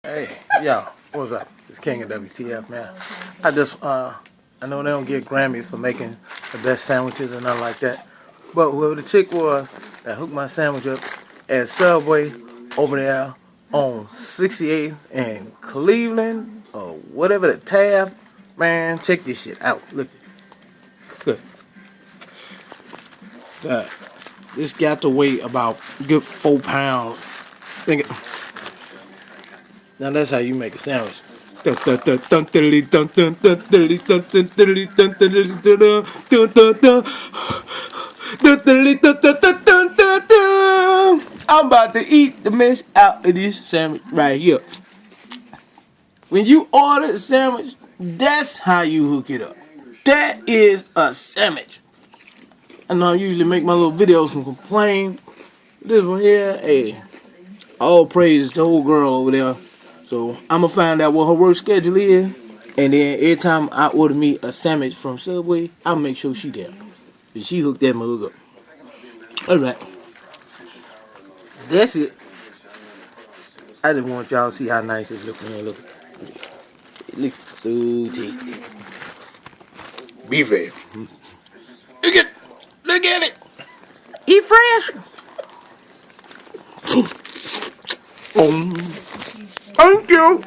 Hey, yo, what's up? It's King of WTF, man. I know they don't get Grammys for making the best sandwiches and nothing like that. But whoever the chick was that hooked my sandwich up at Subway over there on 68th and Cleveland or whatever the tab, man, check this shit out. Look. This got to weigh about good 4 pounds. Now that's how you make a sandwich. I'm about to eat the mess out of this sandwich right here. When you order a sandwich, that's how you hook it up. That is a sandwich. I know I usually make my little videos and complain. This one here, hey, all praise to the old girl over there. So I'm gonna find out what her work schedule is, and then every time I order me a sandwich from Subway, I'll make sure she there. And she hooked that mug up. Alright. That's it. I just want y'all to see how nice it's looking here. Look. It looks so tasty. Beefy. Look at it. Eat fresh. Thank you.